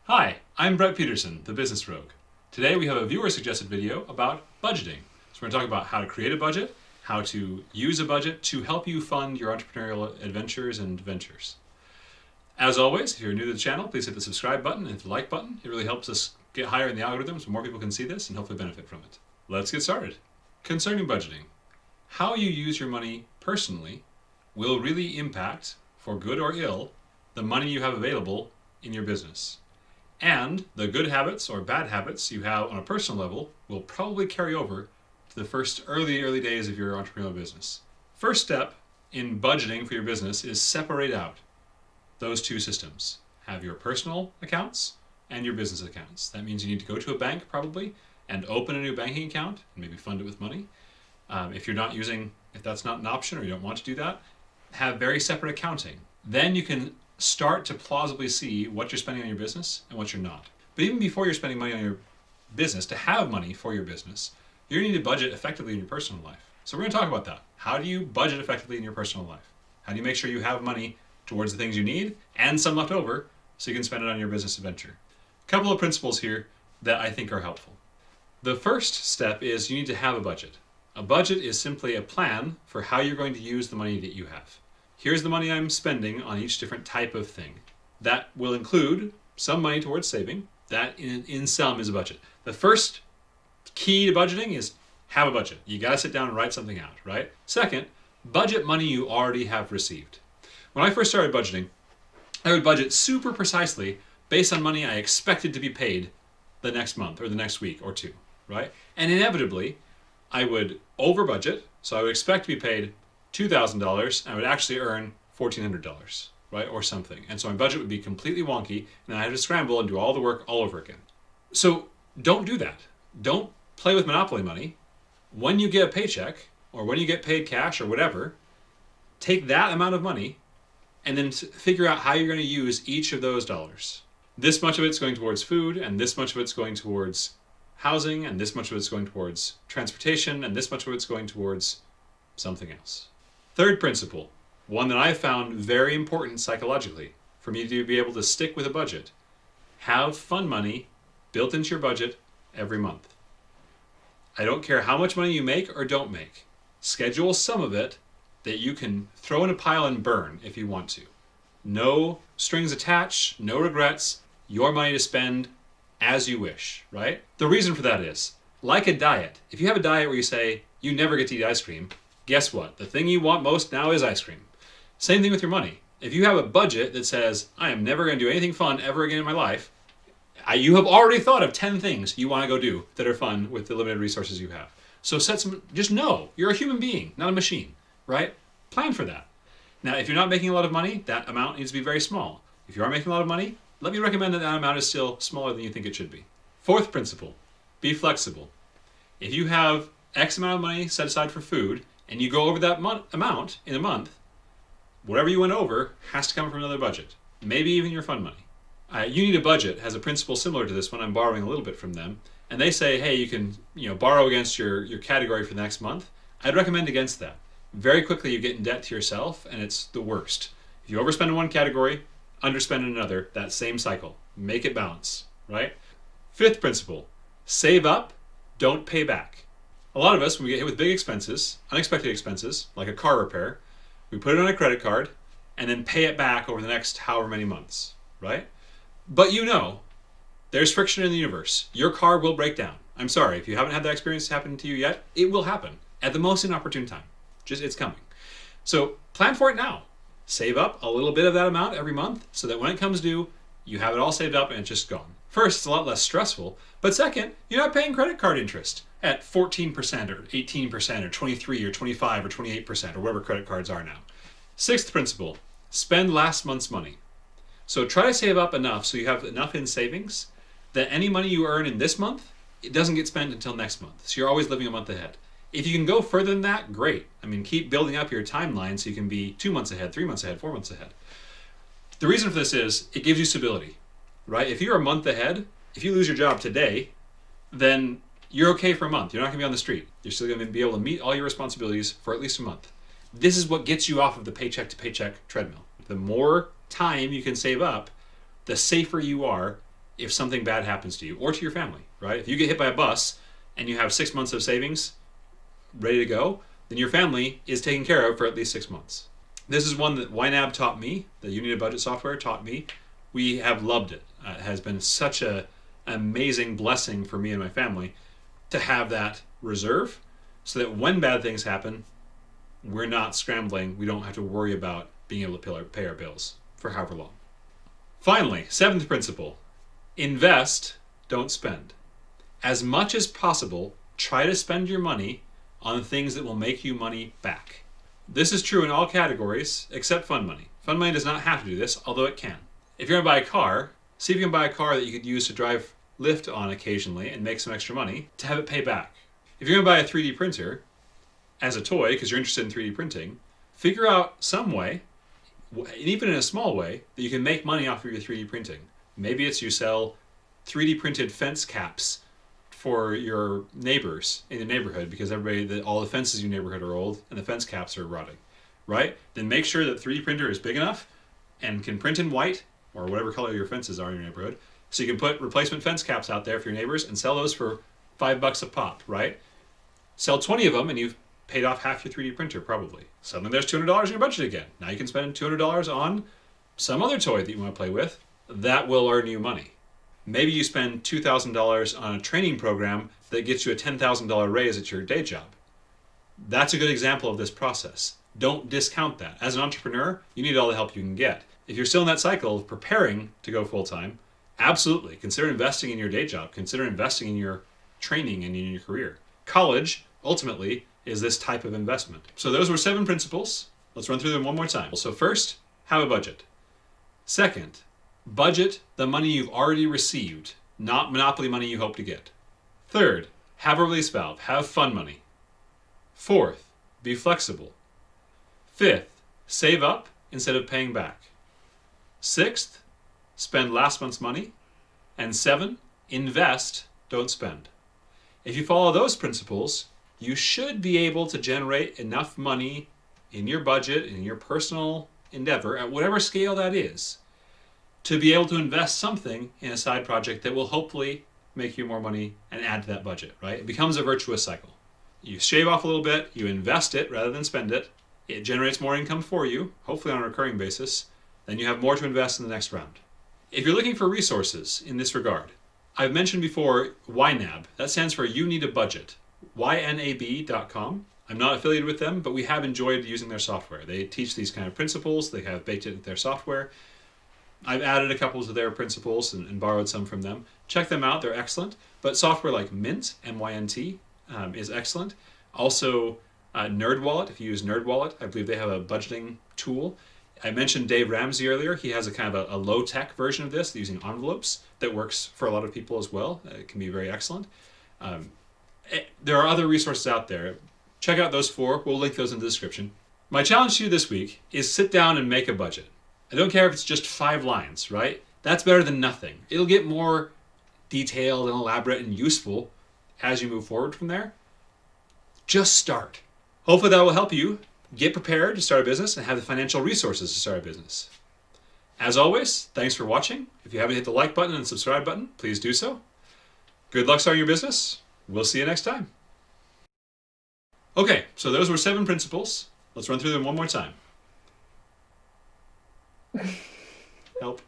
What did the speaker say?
Hi, I'm Brett Peterson, the Business Rogue. Today we have a viewer-suggested video about budgeting. So we're going to talk about how to create a budget, how to use a budget to help you fund your entrepreneurial adventures and ventures. As always, if you're new to the channel, please hit the subscribe button and hit the like button. It really helps us get higher in the algorithm so more people can see this and hopefully benefit from it. Let's get started. Concerning budgeting, how you use your money personally will really impact, for good or ill, the money you have available in your business. And the good habits or bad habits you have on a personal level will probably carry over to the first early days of your entrepreneurial business. First step in budgeting for your business is separate out those two systems. Have your personal accounts and your business accounts. That means you need to go to a bank probably and open a new banking account and maybe fund it with money. If that's not an option or you don't want to do that, have very separate accounting. Then you can start to plausibly see what you're spending on your business and what you're not. But even before you're spending money on your business, to have money for your business, you need to budget effectively in your personal life. So we're going to talk about that. How do you budget effectively in your personal life? How do you make sure you have money towards the things you need and some left over so you can spend it on your business adventure? A couple of principles here that I think are helpful. The first step is you need to have a budget. A budget is simply a plan for how you're going to use the money that you have. Here's the money I'm spending on each different type of thing. That will include some money towards saving. That in sum is a budget. The first key to budgeting is have a budget. You got to sit down and write something out, right? Second, budget money you already have received. When I first started budgeting, I would budget super precisely based on money I expected to be paid the next month or the next week or two, right? And inevitably, I would over budget, so I would expect to be paid $2,000, and I would actually earn $1,400, right, or something. And so my budget would be completely wonky, and then I had to scramble and do all the work all over again. So don't do that. Don't play with Monopoly money. When you get a paycheck, or when you get paid cash or whatever, take that amount of money and then figure out how you're going to use each of those dollars. This much of it's going towards food, and this much of it's going towards housing, and this much of it's going towards transportation, and this much of it's going towards something else. Third principle, one that I found very important psychologically for me to be able to stick with a budget. Have fun money built into your budget every month. I don't care how much money you make or don't make. Schedule some of it that you can throw in a pile and burn if you want to. No strings attached, no regrets, your money to spend as you wish, right? The reason for that is, like a diet, if you have a diet where you say you never get to eat ice cream, guess what? The thing you want most now is ice cream. Same thing with your money. If you have a budget that says, I am never going to do anything fun ever again in my life, you have already thought of 10 things you want to go do that are fun with the limited resources you have. So just know, you're a human being, not a machine, right? Plan for that. Now, if you're not making a lot of money, that amount needs to be very small. If you are making a lot of money, let me recommend that amount is still smaller than you think it should be. Fourth principle, be flexible. If you have X amount of money set aside for food, and you go over that amount in a month, whatever you went over has to come from another budget, maybe even your fund money. You Need a Budget has a principle similar to this one. I'm borrowing a little bit from them. And they say, hey, you can borrow against your category for the next month. I'd recommend against that. Very quickly you get in debt to yourself, and it's the worst. If you overspend in one category, underspend in another, that same cycle. Make it balance, right? Fifth principle, save up, don't pay back. A lot of us, when we get hit with big expenses, unexpected expenses, like a car repair, we put it on a credit card and then pay it back over the next however many months, right? But there's friction in the universe. Your car will break down. I'm sorry, if you haven't had that experience happen to you yet, it will happen at the most inopportune time. It's coming. So plan for it now. Save up a little bit of that amount every month so that when it comes due, you have it all saved up and it's just gone. First, it's a lot less stressful, but second, you're not paying credit card interest at 14% or 18% or 23 or 25 or 28% or whatever credit cards are now. Sixth principle, spend last month's money. So try to save up enough so you have enough in savings that any money you earn in this month, it doesn't get spent until next month. So you're always living a month ahead. If you can go further than that, great. Keep building up your timeline so you can be 2 months ahead, 3 months ahead, 4 months ahead. The reason for this is it gives you stability, right? If you're a month ahead, if you lose your job today, then you're okay for a month. You're not going to be on the street. You're still going to be able to meet all your responsibilities for at least a month. This is what gets you off of the paycheck to paycheck treadmill. The more time you can save up, the safer you are if something bad happens to you or to your family, right? If you get hit by a bus and you have 6 months of savings ready to go, then your family is taken care of for at least 6 months. This is one that YNAB taught me, the You Need a Budget software taught me. We have loved it. It has been such an amazing blessing for me and my family to have that reserve so that when bad things happen, we're not scrambling. We don't have to worry about being able to pay our bills for however long. Finally, 7th principle, invest, don't spend. As much as possible, try to spend your money on things that will make you money back. This is true in all categories except fund money. Fund money does not have to do this, although it can. If you're going to buy a car, see if you can buy a car that you could use to drive Lyft on occasionally and make some extra money to have it pay back. If you're going to buy a 3D printer as a toy because you're interested in 3D printing, figure out some way, even in a small way, that you can make money off of your 3D printing. Maybe it's you sell 3D printed fence caps for your neighbors in the neighborhood because all the fences in your neighborhood are old and the fence caps are rotting, right? Then make sure that 3D printer is big enough and can print in white or whatever color your fences are in your neighborhood. So you can put replacement fence caps out there for your neighbors and sell those for $5 a pop, right? Sell 20 of them and you've paid off half your 3D printer probably. Suddenly there's $200 in your budget again. Now you can spend $200 on some other toy that you want to play with. That will earn you money. Maybe you spend $2,000 on a training program that gets you a $10,000 raise at your day job. That's a good example of this process. Don't discount that. As an entrepreneur, you need all the help you can get. If you're still in that cycle of preparing to go full-time, absolutely consider investing in your day job. Consider investing in your training and in your career. College, ultimately, is this type of investment. So those were 7 principles. Let's run through them one more time. So first, have a budget. Second, budget the money you've already received, not monopoly money you hope to get. Third, have a release valve. Have fun money. Fourth, be flexible. Fifth, save up instead of paying back. Sixth, spend last month's money. And 7, invest, don't spend. If you follow those principles, you should be able to generate enough money in your budget, in your personal endeavor, at whatever scale that is, to be able to invest something in a side project that will hopefully make you more money and add to that budget, right? It becomes a virtuous cycle. You shave off a little bit, you invest it rather than spend it, it generates more income for you, hopefully on a recurring basis, then you have more to invest in the next round. If you're looking for resources in this regard, I've mentioned before YNAB. That stands for You Need a Budget. YNAB.com. I'm not affiliated with them, but we have enjoyed using their software. They teach these kind of principles. They have baked it into their software. I've added a couple to their principles and borrowed some from them. Check them out. They're excellent. But software like Mint, MYNT, is excellent. Also, NerdWallet. If you use NerdWallet, I believe they have a budgeting tool. I mentioned Dave Ramsey earlier. He has a kind of a low-tech version of this using envelopes that works for a lot of people as well. It can be very excellent. There are other resources out there. Check out those 4. We'll link those in the description. My challenge to you this week is sit down and make a budget. I don't care if it's just 5 lines, right? That's better than nothing. It'll get more detailed and elaborate and useful as you move forward from there. Just start. Hopefully that will help you get prepared to start a business and have the financial resources to start a business. As always, thanks for watching. If you haven't hit the like button and subscribe button, please do so. Good luck starting your business. We'll see you next time. Okay, so those were 7 principles. Let's run through them one more time. Help.